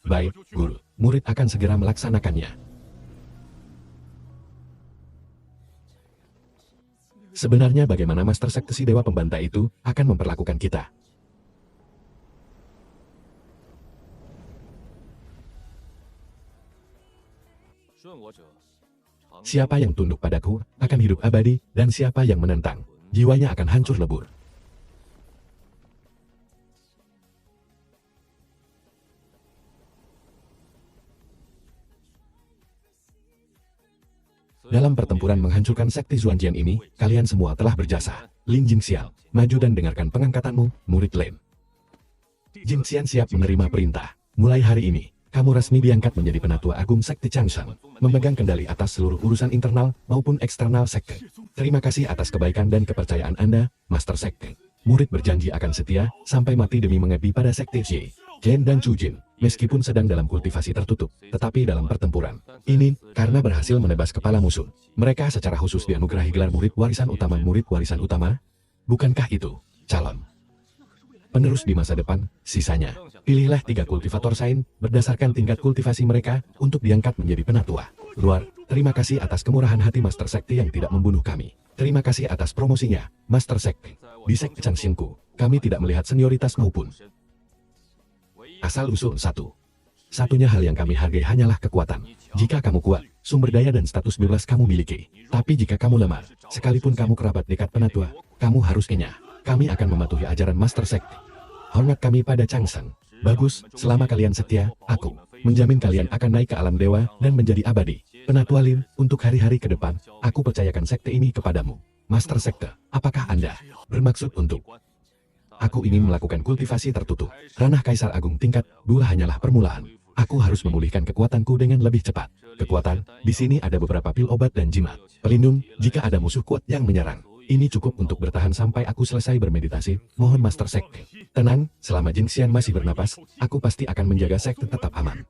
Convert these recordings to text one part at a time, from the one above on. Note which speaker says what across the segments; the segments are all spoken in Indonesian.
Speaker 1: Baik, guru. Murid akan segera melaksanakannya. Sebenarnya bagaimana Master Sekte si Dewa Pembantai itu akan memperlakukan kita? Siapa yang tunduk padaku akan hidup abadi, dan siapa yang menentang, jiwanya akan hancur lebur. Dalam pertempuran menghancurkan sekte Xuanjian ini, kalian semua telah berjasa. Lin Jingxiao, maju dan dengarkan pengangkatanmu, murid Lin. Jingxian siap menerima perintah. Mulai hari ini, kamu resmi diangkat menjadi penatua agung sekte Changshan, memegang kendali atas seluruh urusan internal maupun eksternal sekte. Terima kasih atas kebaikan dan kepercayaan Anda, Master Sekte. Murid berjanji akan setia sampai mati demi mengabdi pada sekte Xie, Jen dan Chu Jin, meskipun sedang dalam kultivasi tertutup, tetapi dalam pertempuran ini, karena berhasil menebas kepala musuh, mereka secara khusus dianugerahi gelar murid warisan utama. Murid warisan utama? Bukankah itu calon penerus di masa depan? Sisanya, pilihlah 3 kultivator sain berdasarkan tingkat kultivasi mereka untuk diangkat menjadi penatua. Luar, terima kasih atas kemurahan hati Master Sekte yang tidak membunuh kami. Terima kasih atas promosinya, Master Sekte. Di sekte Changxinku, kami tidak melihat senioritas maupun asal-usul satunya hal yang kami hargai hanyalah kekuatan. Jika kamu kuat, sumber daya dan status bebas kamu miliki. Tapi jika kamu lemah, sekalipun kamu kerabat dekat penatua, kamu harus kenyah. Kami akan mematuhi ajaran Master Sekte. Hormat kami pada Changshan. Bagus, selama kalian setia, aku menjamin kalian akan naik ke alam dewa dan menjadi abadi. Penatua Lin, untuk hari-hari ke depan, aku percayakan sekte ini kepadamu. Master Sekte, apakah Anda bermaksud untuk? Aku ingin melakukan kultivasi tertutup. Ranah Kaisar Agung tingkat 2 hanyalah permulaan. Aku harus memulihkan kekuatanku dengan lebih cepat. Kekuatan, di sini ada beberapa pil obat dan jimat pelindung jika ada musuh kuat yang menyerang. Ini cukup untuk bertahan sampai aku selesai bermeditasi. Mohon Master Sekte tenang, selama Jingxian masih bernapas, aku pasti akan menjaga sekte tetap aman.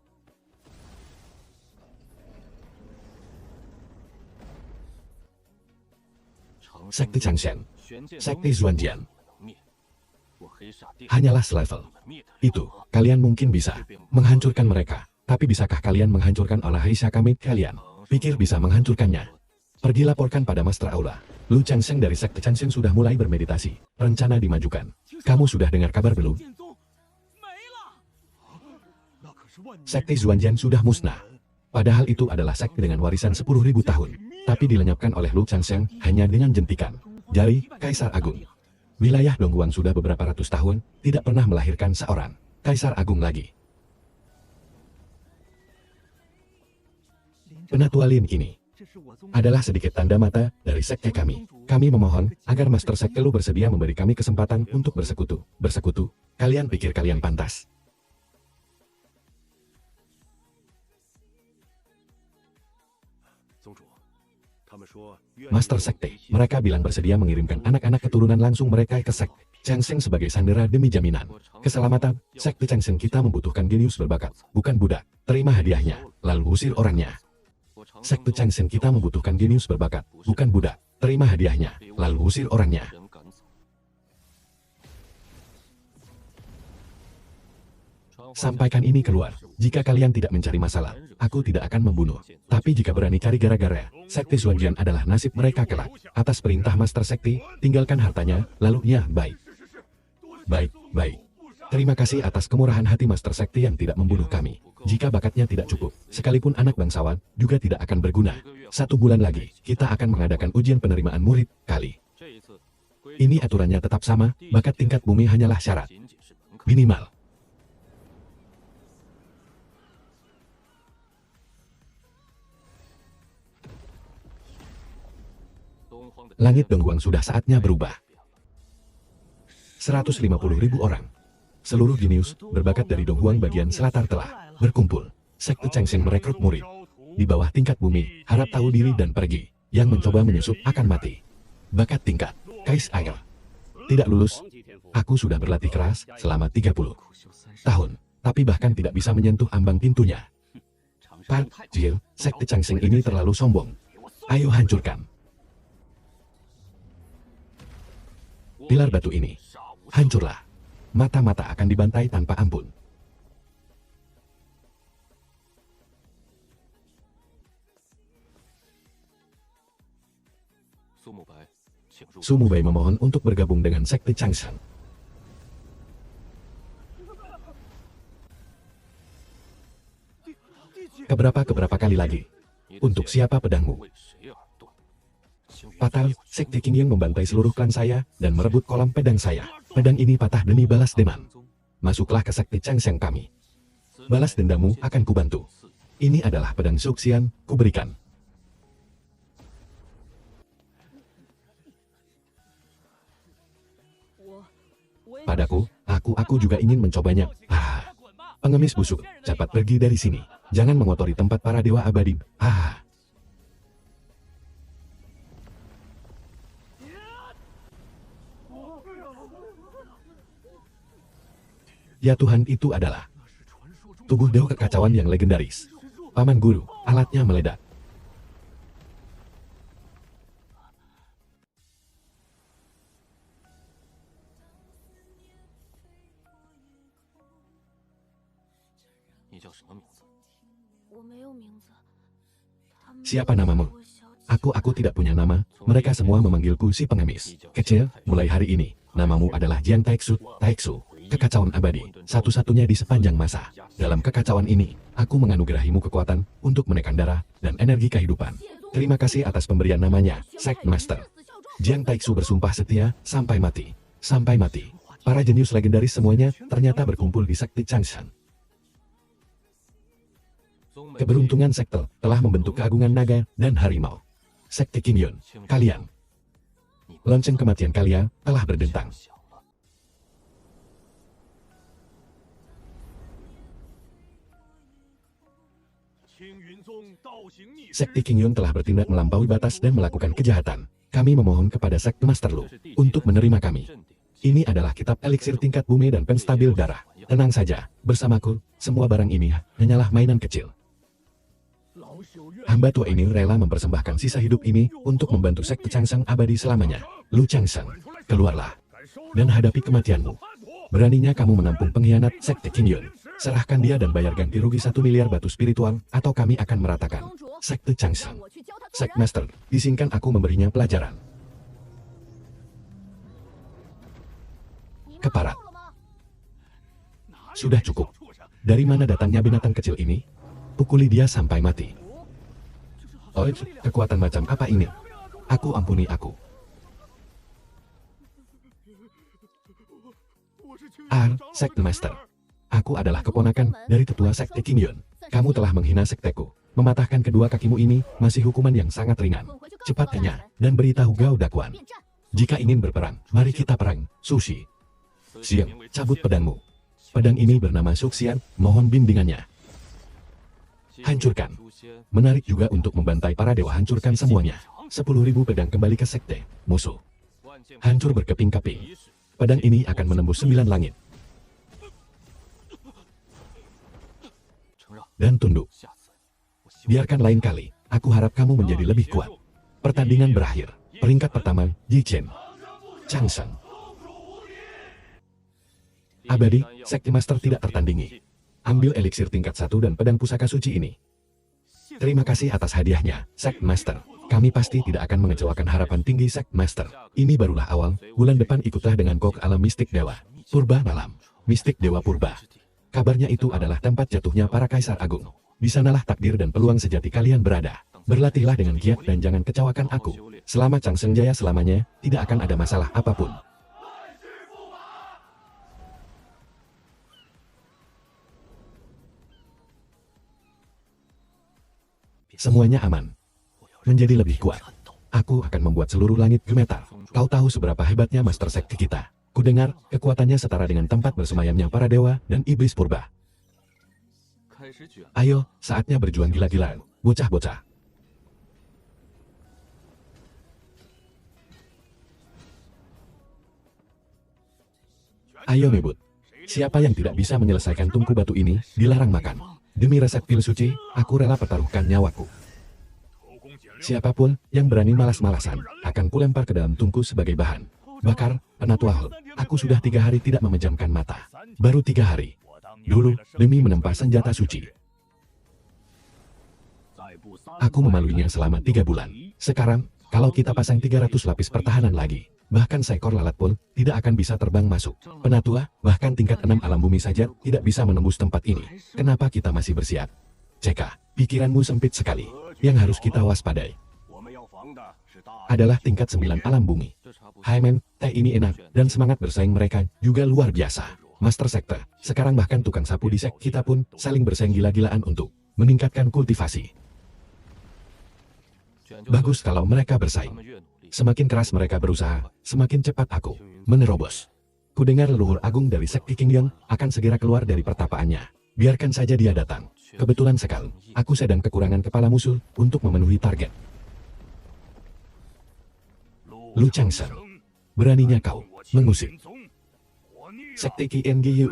Speaker 1: Sekte Changshan, sekte Xuanjian, hanyalah selevel. Itu, kalian mungkin bisa menghancurkan mereka, tapi bisakah kalian menghancurkan olah Heisha Kami kalian? Pikir bisa menghancurkannya? Pergi laporkan pada Master Aula. Lu Changsheng dari sekte Changshan sudah mulai bermeditasi. Rencana dimajukan. Kamu sudah dengar kabar belum? Sekte Xuanjian sudah musnah. Padahal itu adalah sekte dengan warisan 10.000 tahun. Tapi dilenyapkan oleh Lu Changsheng hanya dengan jentikan jari Kaisar Agung. Wilayah Dongguan sudah beberapa ratus tahun tidak pernah melahirkan seorang Kaisar Agung lagi. Penatua Lin ini adalah sedikit tanda mata dari sekte kami. Kami memohon agar Master Sekte Lu bersedia memberi kami kesempatan untuk bersekutu. Bersekutu? Kalian pikir kalian pantas? Master Sekte, mereka bilang bersedia mengirimkan anak-anak keturunan langsung mereka ke sekte Changshan sebagai sandera demi jaminan keselamatan. Sekte Changshan kita membutuhkan jenius berbakat, bukan budak. Terima hadiahnya, lalu usir orangnya. Sekte Changshan kita membutuhkan jenius berbakat, bukan budak. Terima hadiahnya, lalu usir orangnya. Sampaikan ini keluar. Jika kalian tidak mencari masalah, aku tidak akan membunuh. Tapi jika berani cari gara-gara, sekte Xuanjian adalah nasib mereka kelak. Atas perintah Master Sekte, tinggalkan hartanya, lalu ya, baik. Baik. Terima kasih atas kemurahan hati Master Sekte yang tidak membunuh kami. Jika bakatnya tidak cukup, sekalipun anak bangsawan, juga tidak akan berguna. 1 bulan lagi, kita akan mengadakan ujian penerimaan murid, kali. Ini aturannya tetap sama, bakat tingkat bumi hanyalah syarat minimal. Langit Dongguang sudah saatnya berubah. 150.000 orang. Seluruh jenius berbakat dari Dongguang bagian selatan telah berkumpul. Sekte Changshan merekrut murid di bawah tingkat bumi, harap tahu diri dan pergi. Yang mencoba menyusup akan mati. Bakat tingkat Kais Air. Tidak lulus. Aku sudah berlatih keras selama 30 tahun, tapi bahkan tidak bisa menyentuh ambang pintunya. Pak Jil, sekte Changshan ini terlalu sombong. Ayo hancurkan pilar batu ini. Hancurlah. Mata-mata akan dibantai tanpa ampun. Su Mubai memohon untuk bergabung dengan sekte Changshan. Keberapa kali lagi? Untuk siapa pedangmu? Fatal, sekte Qingyun membantai seluruh klan saya dan merebut kolam pedang saya. Pedang ini patah demi balas dendam. Masuklah ke sekte Changshan kami. Balas dendammu akan kubantu. Ini adalah pedang Suxian, kuberikan. Padaku, aku juga ingin mencobanya. Pengemis busuk, cepat pergi dari sini. Jangan mengotori tempat para dewa abadi. Ya Tuhan, itu adalah tubuh dewa kekacauan yang legendaris. Paman Guru, alatnya meledak. Siapa namamu? Aku tidak punya nama, mereka semua memanggilku si pengemis. Kecil, mulai hari ini, namamu adalah Jiang Taixu, kekacauan abadi, satu-satunya di sepanjang masa. Dalam kekacauan ini, aku menganugerahimu kekuatan untuk menekan darah dan energi kehidupan. Terima kasih atas pemberian namanya, Sect Master. Jiang Taixu bersumpah setia sampai mati. Sampai mati. Para jenius legendaris semuanya ternyata berkumpul di sekte Changshan. Keberuntungan sekte telah membentuk keagungan naga dan harimau. Sekte Qingyun, kalian. Lonceng kematian kalian telah berdentang. Sekte Qingyun telah bertindak melampaui batas dan melakukan kejahatan. Kami memohon kepada Sekte Master Lu untuk menerima kami. Ini adalah kitab eliksir tingkat bumi dan penstabil darah. Tenang saja, bersamaku, semua barang ini hanyalah mainan kecil. Hamba tua ini rela mempersembahkan sisa hidup ini untuk membantu sekte Changshan abadi selamanya. Lu Changshan, keluarlah dan hadapi kematianmu. Beraninya kamu menampung pengkhianat sekte Qingyun. Serahkan dia dan bayar ganti rugi 1 miliar batu spiritual, atau kami akan meratakan sekte Changshan. Sekte Master, izinkan aku memberinya pelajaran. Keparat. Sudah cukup. Dari mana datangnya binatang kecil ini? Pukuli dia sampai mati. Oh, kekuatan macam apa ini? Aku ampuni aku. Sekte Master. Aku adalah keponakan dari tetua sekte Qingyun. Kamu telah menghina sekteku. Mematahkan kedua kakimu ini masih hukuman yang sangat ringan. Cepat tanya dan beritahu Gao Dakuan. Jika ingin berperang, mari kita perang. Sushi. Siang, cabut pedangmu. Pedang ini bernama Suxian, mohon bimbingannya. Hancurkan. Menarik juga untuk membantai para dewa, hancurkan semuanya. 10.000 pedang kembali ke sekte musuh. Hancur berkeping-keping. Pedang ini akan menembus 9 langit. Dan tunduk. Biarkan lain kali, aku harap kamu menjadi lebih kuat. Pertandingan berakhir. Peringkat pertama, Yi Chen. Changshan. Abadi, sekte master tidak tertandingi. Ambil eliksir tingkat 1 dan pedang pusaka suci ini. Terima kasih atas hadiahnya, Sekte Master. Kami pasti tidak akan mengecewakan harapan tinggi Sekte Master. Ini barulah awal, bulan depan ikutlah dengan kok alam mistik dewa. Purba malam, mistik dewa purba. Kabarnya itu adalah tempat jatuhnya para kaisar agung. Di sanalah takdir dan peluang sejati kalian berada. Berlatihlah dengan giat dan jangan kecewakan aku. Selama Changshan jaya selamanya, tidak akan ada masalah apapun. Semuanya aman. Menjadi lebih kuat. Aku akan membuat seluruh langit gemetar. Kau tahu seberapa hebatnya Master Sekte kita. Kudengar, kekuatannya setara dengan tempat bersemayamnya para dewa dan iblis purba. Ayo, saatnya berjuang gila-gilaan, bocah-bocah. Ayo Mebut. Siapa yang tidak bisa menyelesaikan tungku batu ini, dilarang makan. Demi resep pil suci, aku rela pertaruhkan nyawaku. Siapapun yang berani malas-malasan, akan kulempar ke dalam tungku sebagai bahan. Bakar, Penatua. Aku sudah 3 hari tidak memejamkan mata. Baru 3 hari. Dulu, demi menempa senjata suci. Aku memaluinya selama 3 bulan. Sekarang, Kalau kita pasang 300 lapis pertahanan lagi, bahkan seekor lalat pun tidak akan bisa terbang masuk. Penatua, bahkan tingkat 6 alam bumi saja tidak bisa menembus tempat ini. Kenapa kita masih bersiap? CK, pikiranmu sempit sekali. Yang harus kita waspadai adalah tingkat 9 alam bumi. Hai men, teh ini enak, dan semangat bersaing mereka juga luar biasa. Master Sekte, sekarang bahkan tukang sapu di sek kita pun saling bersaing gila-gilaan untuk meningkatkan kultivasi. Bagus kalau mereka bersaing. Semakin keras mereka berusaha, semakin cepat aku menerobos. Kudengar leluhur agung dari sekte Qingyang akan segera keluar dari pertapaannya. Biarkan saja dia datang. Kebetulan sekali, aku sedang kekurangan kepala musuh untuk memenuhi target. Lu Changsheng, beraninya kau mengusik sekte Qingyu.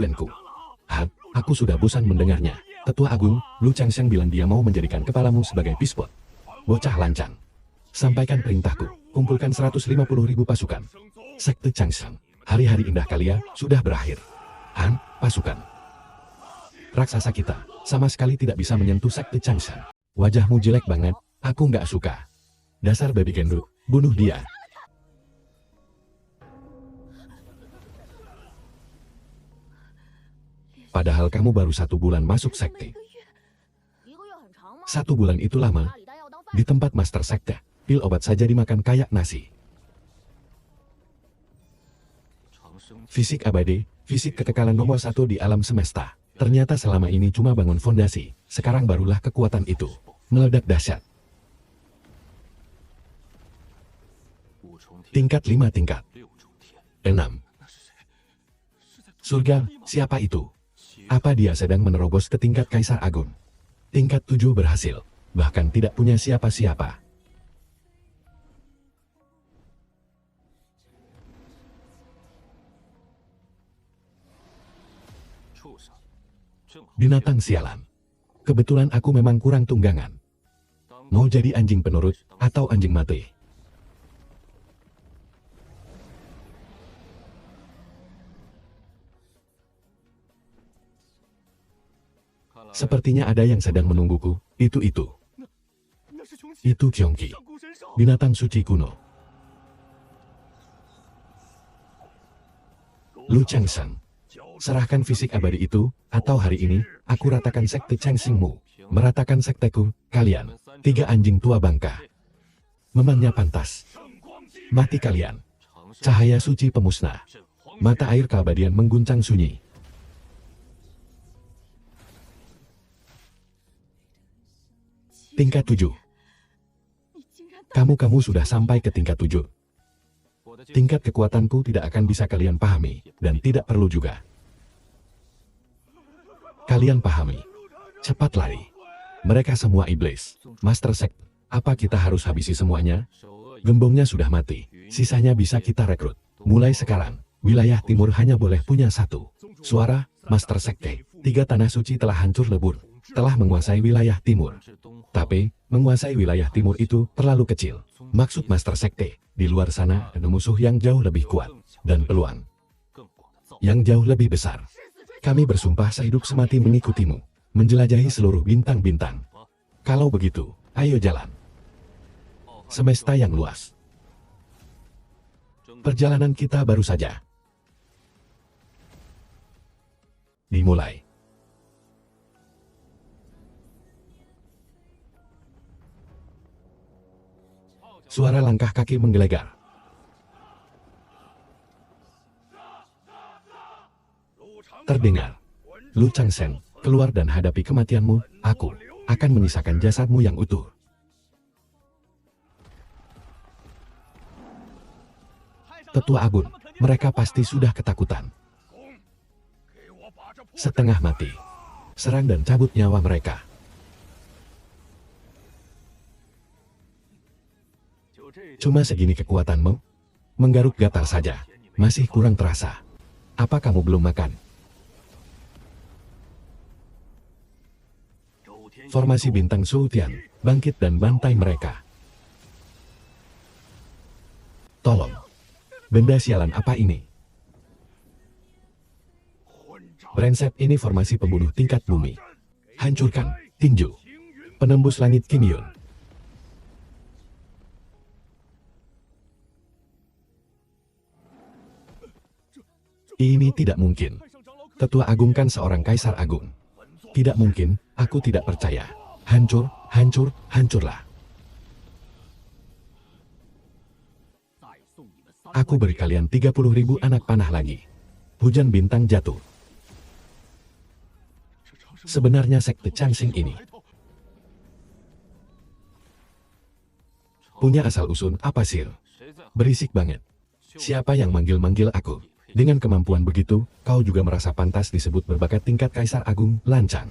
Speaker 1: Hah, aku sudah bosan mendengarnya. Tetua Agung, Lu Changsheng bilang dia mau menjadikan kepalamu sebagai pispot. Bocah lancang. Sampaikan perintahku, kumpulkan 150.000 pasukan. Sekte Changsheng, hari-hari indah kalian sudah berakhir. Han, pasukan raksasa kita sama sekali tidak bisa menyentuh sekte Changsheng. Wajahmu jelek banget, aku nggak suka. Dasar baby gendut, bunuh dia. Padahal kamu baru 1 bulan masuk sekte. 1 bulan itu lama. Di tempat Master Sekte, pil obat saja dimakan kayak nasi. Fisik abadi, fisik kekekalan nomor 1 di alam semesta. Ternyata selama ini cuma bangun fondasi, sekarang barulah kekuatan itu meledak dahsyat. Tingkat 5 tingkat. 6. Surga, siapa itu? Apa dia sedang menerobos ke tingkat Kaisar Agung? Tingkat 7 berhasil. Bahkan tidak punya siapa-siapa. Binatang sialan. Kebetulan aku memang kurang tunggangan. Mau jadi anjing penurut, atau anjing mati? Sepertinya ada yang sedang menungguku, itu. Itu Qiongqi, binatang suci kuno. Lu Changsheng, serahkan fisik abadi itu, atau hari ini, aku ratakan sekte Changshengmu. Meratakan sekteku, kalian, 3 anjing tua bangka. Memannya pantas. Mati kalian. Cahaya suci pemusnah. Mata air keabadian mengguncang sunyi. Tingkat 7. Kamu sudah sampai ke tingkat 7. Tingkat kekuatanku tidak akan bisa kalian pahami, dan tidak perlu juga. Kalian pahami. Cepat lari. Mereka semua iblis. Master Sect, apa kita harus habisi semuanya? Gembongnya sudah mati, sisanya bisa kita rekrut. Mulai sekarang, wilayah timur hanya boleh punya 1 suara. Master Sekte, 3 tanah suci telah hancur lebur, telah menguasai wilayah timur. Tapi, menguasai wilayah timur itu terlalu kecil. Maksud Master Sekte, di luar sana ada musuh yang jauh lebih kuat, dan peluang yang jauh lebih besar. Kami bersumpah sehidup semati mengikutimu, menjelajahi seluruh bintang-bintang. Kalau begitu, ayo jalan. Semesta yang luas. Perjalanan kita baru saja dimulai. Suara langkah kaki menggelegar. Terdengar. Lu Changsheng, keluar dan hadapi kematianmu. Aku akan menyisakan jasadmu yang utuh. Tetua Agung, mereka pasti sudah ketakutan. Setengah mati. Serang dan cabut nyawa mereka. Cuma segini kekuatanmu? Menggaruk gatal saja. Masih kurang terasa. Apa kamu belum makan? Formasi bintang Sultian, bangkit dan bantai mereka. Tolong. Benda sialan apa ini? Brengsek, ini formasi pembunuh tingkat bumi. Hancurkan, tinju. Penembus langit Kim Yun. Ini tidak mungkin. Tetua Agung kan seorang Kaisar Agung. Tidak mungkin, aku tidak percaya. Hancur, hancur, hancurlah. Aku beri kalian 30.000 anak panah lagi. Hujan bintang jatuh. Sebenarnya sekte Changxing ini punya asal-usul apa sih? Berisik banget. Siapa yang manggil-manggil aku? Dengan kemampuan begitu, kau juga merasa pantas disebut berbakat tingkat Kaisar Agung, lancang.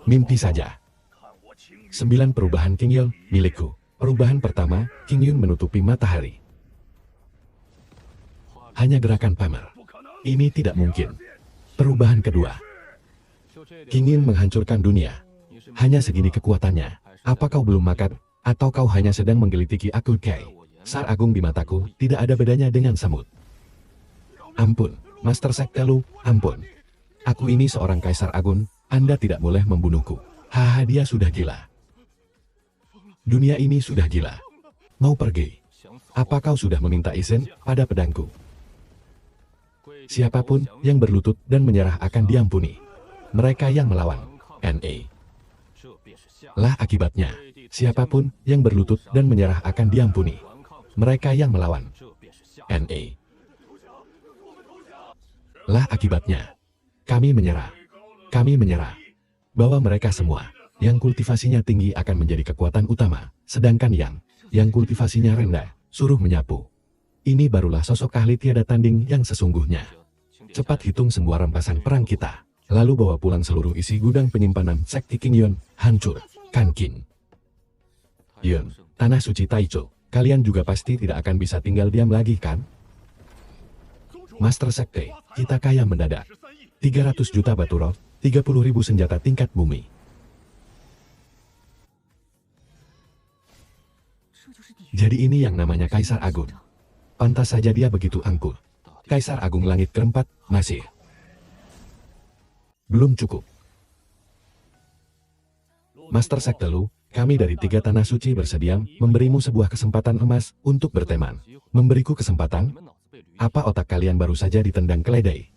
Speaker 1: Mimpi saja. 9 perubahan King Yun, milikku. Perubahan pertama, King Yun menutupi matahari. Hanya gerakan pamer. Ini tidak mungkin. Perubahan kedua. King Yun menghancurkan dunia. Hanya segini kekuatannya. Apa kau belum makan? Atau kau hanya sedang menggelitiki aku, Kai? Sar Agung di mataku, tidak ada bedanya dengan semut. Ampun, Master Sekte Lu, ampun. Aku ini seorang Kaisar Agung, Anda tidak boleh membunuhku. Haha, dia sudah gila. Dunia ini sudah gila. Mau pergi? Apa kau sudah meminta izin pada pedangku? Siapapun yang berlutut dan menyerah akan diampuni. Mereka yang melawan, NA. Lah akibatnya, siapapun yang berlutut dan menyerah akan diampuni. Mereka yang melawan, NA. Lah akibatnya, kami menyerah. Kami menyerah. Bahwa mereka semua, yang kultivasinya tinggi akan menjadi kekuatan utama, sedangkan yang kultivasinya rendah, suruh menyapu. Ini barulah sosok ahli tiada tanding yang sesungguhnya. Cepat hitung semua rampasan perang kita, lalu bawa pulang seluruh isi gudang penyimpanan Sekti King Yun, hancur, kan King Yun, Tanah Suci Taicho, kalian juga pasti tidak akan bisa tinggal diam lagi kan? Master Sekte, kita kaya mendadak. 300 juta batu roh, 30.000 senjata tingkat bumi. Jadi ini yang namanya Kaisar Agung. Pantas saja dia begitu angkuh. Kaisar Agung langit keempat, masih belum cukup. Master Sekte Lu, kami dari 3 tanah suci bersedia memberimu sebuah kesempatan emas untuk berteman. Memberiku kesempatan? Apa otak kalian baru saja ditendang keledai?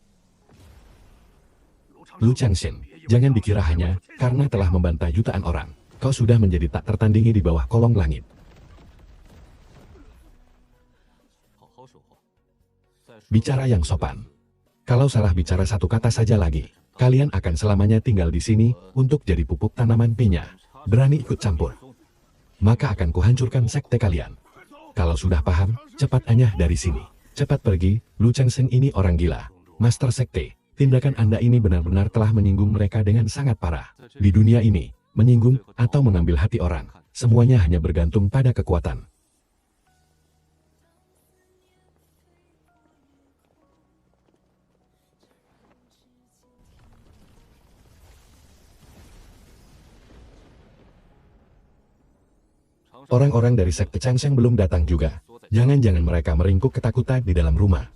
Speaker 1: Lu Changxing, jangan dikira hanya karena telah membantai jutaan orang, kau sudah menjadi tak tertandingi di bawah kolong langit. Bicara yang sopan. Kalau salah bicara satu kata saja lagi, kalian akan selamanya tinggal di sini untuk jadi pupuk tanaman pinya. Berani ikut campur, maka akan kuhancurkan sekte kalian. Kalau sudah paham, cepat anyah dari sini. Cepat pergi, Lu Changxing ini orang gila. Master Sekte, tindakan Anda ini benar-benar telah menyinggung mereka dengan sangat parah. Di dunia ini, menyinggung atau mengambil hati orang, semuanya hanya bergantung pada kekuatan. Orang-orang dari Sekte Changxing belum datang juga. Jangan-jangan mereka meringkuk ketakutan di dalam rumah.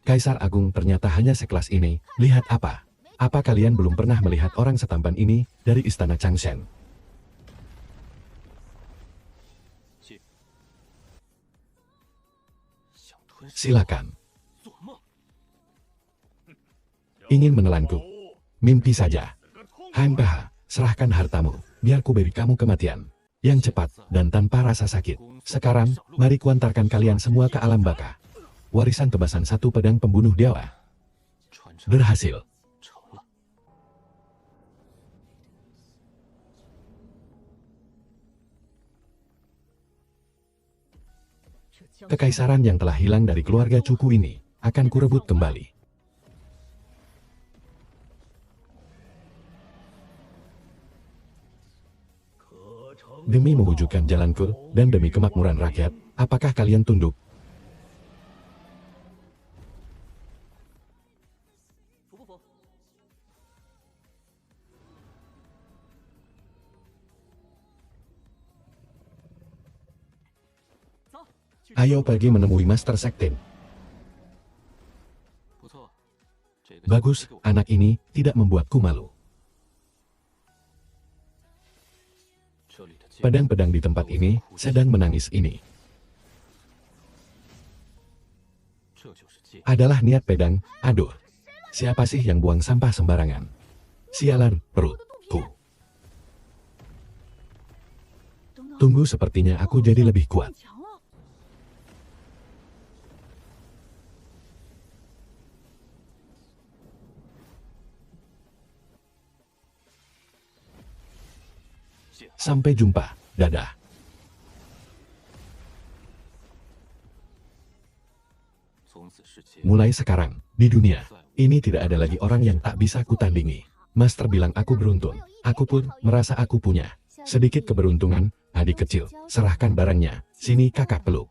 Speaker 1: Kaisar Agung ternyata hanya sekelas ini. Lihat apa? Apa kalian belum pernah melihat orang setampan ini dari istana Changxing? Silakan. Ingin menelanku? Mimpi saja. Hampah, serahkan hartamu, biar ku beri kamu kematian. Yang cepat, dan tanpa rasa sakit. Sekarang, mari kuantarkan kalian semua ke alam baka. Warisan tebasan satu pedang pembunuh dewa. Berhasil. Kekaisaran yang telah hilang dari keluarga cuku ini, akan kurebut kembali. Demi mewujudkan jalanku, dan demi kemakmuran rakyat, apakah kalian tunduk? Ayo pergi menemui Master Sekte. Bagus, anak ini tidak membuatku malu. Pedang-pedang di tempat ini sedang menangis ini. Adalah niat pedang, aduh. Siapa sih yang buang sampah sembarangan? Sialan, perutku. Tunggu, sepertinya aku jadi lebih kuat. Sampai jumpa, dadah. Mulai sekarang, di dunia ini tidak ada lagi orang yang tak bisa kutandingi. Master bilang aku beruntung. Aku pun merasa aku punya sedikit keberuntungan. Adik kecil, serahkan barangnya. Sini kakak peluk.